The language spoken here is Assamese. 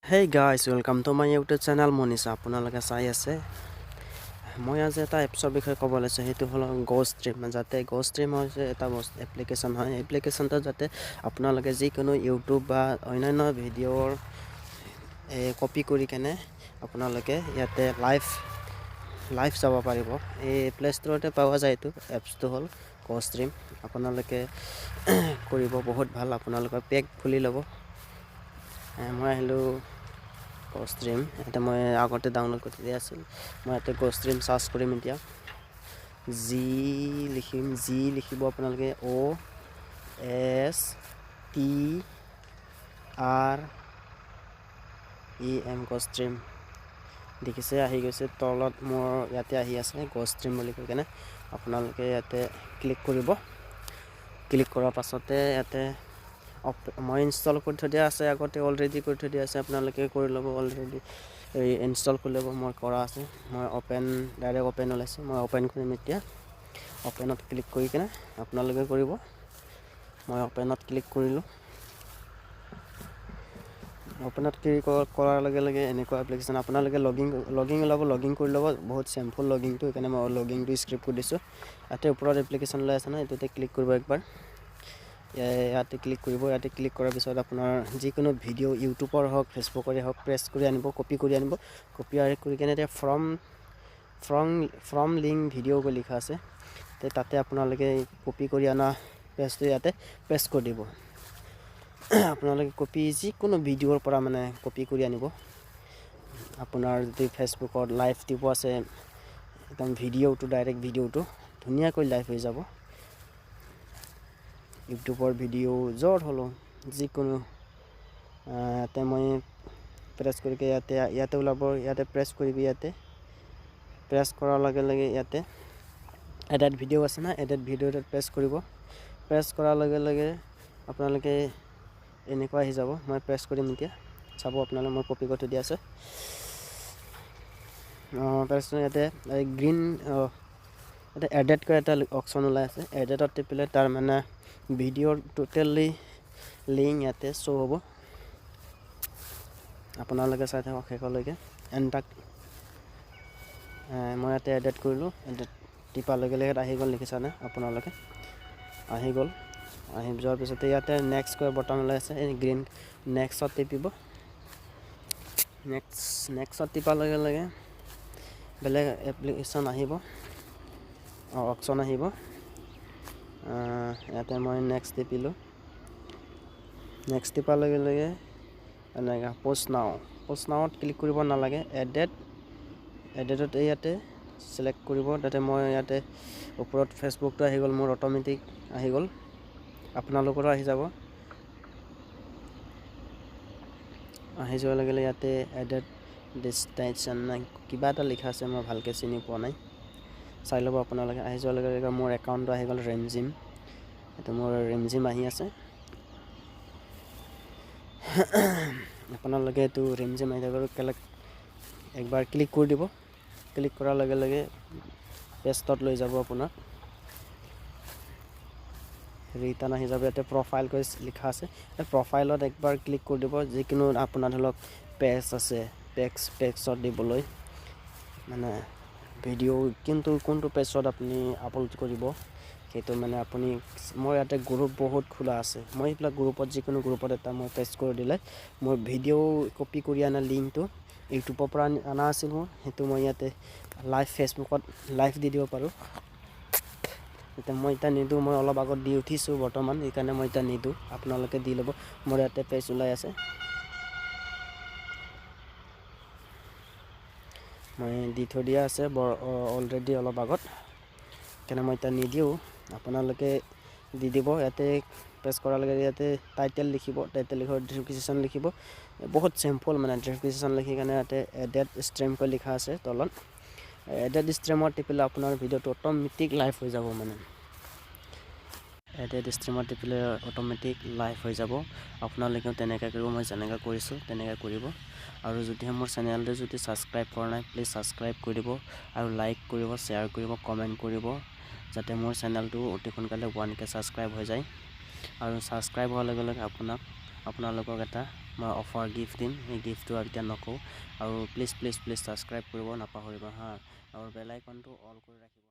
Hey guys, welcome to my YouTube channel Monisha. আপোনালোকে চাই আছে মই আজি এটা এপছৰ বিষয়ে ক'ব লৈছোঁ সেইটো হ'ল Gostream যাতে Gostream হৈছে এটা এপ্লিকেশ্যন হয় এপ্লিকেশ্যনটো যাতে আপোনালোকে যিকোনো ইউটিউব বা অন্যান্য ভিডিঅ'ৰ কপি কৰি কেনে আপোনালোকে ইয়াতে লাইভ চাব পাৰিব এই প্লে ষ্টৰতে পোৱা যায় এইটো এপছটো হ'ল Gostream আপোনালোকে কৰিব বহুত ভাল আপোনালোকৰ পেক খুলি ল'ব মই আহিলোঁ Gostream এটা মই আগতে ডাউনলোড কৰি দিয়া আছিল মই এটা Gostream সাৰ্চ কৰিম এতিয়া জি লিখিব আপোনালোকে O S T R E M Gostream দেখিছে আহি গৈছে তলত মোৰ ইয়াতে আহি আছে Gostream বুলি কৈ কেনে আপোনালোকে ইয়াতে ক্লিক কৰিব ক্লিক কৰাৰ পাছতে ইয়াতে মই ইনষ্টল কৰি থৈ দিয়া আছে আগতে অলৰেডি কৰি থৈ দিয়া আছে আপোনালোকে কৰি ল'ব অলৰেডি ইনষ্টল কৰি ল'ব মই কৰা আছে মই ডাইৰেক্ট ওপেন ওলাইছে মই ওপেন কৰিম এতিয়া ওপেনত ক্লিক কৰি কেনে আপোনালোকে কৰিব মই ওপেনত ক্লিক কৰিলোঁ ওপেনত ক্লিক কৰাৰ লগে লগে এনেকুৱা এপ্লিকেশ্যন আপোনালোকে লগিং কৰি ল'ব বহুত সিম্পল লগিংটো সেইকাৰণে মই লগিংটো স্ক্ৰিপ্ট কৰি দিছোঁ ইয়াতে ওপৰত এপ্লিকেশ্যন লৈ আছে না এইটোতে ক্লিক কৰিব একবাৰ ইয়াতে ক্লিক কৰিব ইয়াতে ক্লিক কৰাৰ পিছত আপোনাৰ যিকোনো ভিডিঅ' ইউটিউবৰ হওক ফেচবুকৰে হওক প্ৰেছ কৰি আনিব কপি কৰি আনিব কপি কৰি কেনে এতিয়া ফ্ৰম লিংক ভিডিঅ' বুলি লিখা আছে তাতে আপোনালোকে কপি কৰি আনা পেজটো ইয়াতে প্ৰেছ কৰি দিব আপোনালোকে কপি যিকোনো ভিডিঅ'ৰ পৰা মানে কপি কৰি আনিব আপোনাৰ যদি ফেচবুকত লাইভ দিব আছে একদম ভিডিঅ'টো ডাইৰেক্ট ভিডিঅ'টো ধুনীয়াকৈ লাইভ হৈ যাব ইউটিউবৰ ভিডিঅ' য'ত হলো যিকোনো ইয়াতে মই প্ৰেছ কৰি ইয়াতে ওলাব ইয়াতে প্ৰেছ কৰিবি ইয়াতে প্ৰেছ কৰাৰ লগে লগে ইয়াতে এডিট ভিডিঅ' আছে না এডিট ভিডিঅ'ত প্ৰেছ কৰিব প্ৰেছ কৰাৰ লগে লগে আপোনালোকে এনেকুৱা আহি যাব মই প্ৰেছ কৰিম এতিয়া চাব আপোনালোকে মই কপি কৰি দিয়া আছে প্ৰেছ ইয়াতে গ্ৰীণ এটা এডিট কৰা এটা অপশ্যন ওলাই আছে এডিটত টিপিলে তাৰ মানে ভিডিঅ'ৰ টোটেলি লিংক ইয়াতে শ্ব' হ'ব আপোনালোকে চাই থাকক শেষলৈকে এণ্টাক মই ইয়াতে এডিট কৰিলোঁ এডিট টিপাৰ লগে লগে আহি গ'ল দেখিছানে আপোনালোকে আহি গ'ল আহি যোৱাৰ পিছতে ইয়াতে নেক্সট কৰা বটন ওলাই আছে এই গ্ৰীণ নেক্সটত টিপিব নেক্সটত টিপাৰ লগে লগে বেলেগ এপ্লিকেশ্যন আহিব অপশ্যন আহিব ইয়াতে মই নেক্সট টিপিলোঁ নেক্সট টিপাৰ লগে লগে এনেকৈ পোষ্ট নাওত ক্লিক কৰিব নালাগে এডিটত ইয়াতে সিলেক্ট কৰিব তাতে মই ইয়াতে ওপৰত ফেচবুকটো আহি গ'ল মোৰ অটোমেটিক আহি গ'ল আপোনালোকৰো আহি যাব আহি যোৱাৰ লগে লগে ইয়াতে এডিট ডেষ্টিনেশ্যন কিবা এটা লিখা আছে মই ভালকৈ চিনি পোৱা নাই চাই ল'ব আপোনালোকে আহি যোৱাৰ লগে লগে মোৰ একাউণ্টটো আহি গ'ল ৰেমজিম এইটো মোৰ ৰেমজিম আহি আছে আপোনালোকে এইটো ৰেমজিম আহি থাকক একবাৰ ক্লিক কৰি দিব ক্লিক কৰাৰ লগে লগে পেজত লৈ যাব আপোনাক ৰিটাৰ্ণ আহি যাব ইয়াতে প্ৰফাইল কৈ লিখা আছে প্ৰফাইলত একবাৰ ক্লিক কৰি দিব যিকোনো আপোনাৰ ধৰক পেজ আছে পেজত দিবলৈ মানে ভিডিঅ' কিন্তু কোনটো পেজত আপুনি আপলোড কৰিব সেইটো মানে আপুনি মই ইয়াতে গ্ৰুপ বহুত খোলা আছে মই এইবিলাক গ্ৰুপত যিকোনো গ্ৰুপত এটা মই পেজ কৰি দিলে মোৰ ভিডিঅ' কপি কৰি আনা লিংকটো ইউটিউবৰ পৰা আনা আছিল মোৰ সেইটো মই ইয়াতে লাইভ ফেচবুকত লাইভ দি দিব পাৰোঁ এতিয়া মই এটা নিদিওঁ মই অলপ আগত দি উঠিছোঁ বৰ্তমান সেইকাৰণে মই এটা নিদিওঁ আপোনালোকে দি ল'ব মোৰ ইয়াতে পেজ ওলাই আছে মই দি থৈ দিয়া আছে অলৰেডি অলপ আগত সেইকাৰণে মই এটা নিদিওঁ আপোনালোকে দি দিব ইয়াতে প্ৰেছ কৰাৰ লগে ইয়াতে টাইটেল লিখিব ডেছক্ৰিপশ্যন লিখিব বহুত চিম্পল মানে ডেছক্ৰিপশ্যন লিখি কেনে ইয়াতে এডিট ষ্ট্ৰীম কৈ লিখা আছে তলত এডিট ষ্ট্ৰীমত টিপিলে আপোনাৰ ভিডিঅ'টো অটোমেটিক লাইভ হৈ যাব মানে এডিট ষ্ট্ৰীমত টিপিলে অটোমেটিক লাইভ হৈ যাব আপোনালোকেও তেনেকৈ কৰিব মই যেনেকৈ কৰিছোঁ তেনেকৈ কৰিব আৰু যদিহে মোৰ চেনেলটো যদি ছাবস্ক্ৰাইব কৰা নাই প্লিজ ছাবস্ক্ৰাইব কৰি দিব আৰু লাইক কৰিব শ্বেয়াৰ কৰিব কমেণ্ট কৰিব যাতে মোৰ চেনেলটো অতি সোনকালে 1K ছাবস্ক্ৰাইব হৈ যায় আৰু ছাবস্ক্ৰাইব হোৱাৰ লগে লগে আপোনালোকক এটা মই অফাৰ গিফ্ট দিম সেই গিফ্টটো আৰু এতিয়া নকওঁ আৰু প্লিজ ছাবস্ক্ৰাইব কৰিব নাপাহৰিব হা আৰু বেল আইকনটো অল কৰি ৰাখিব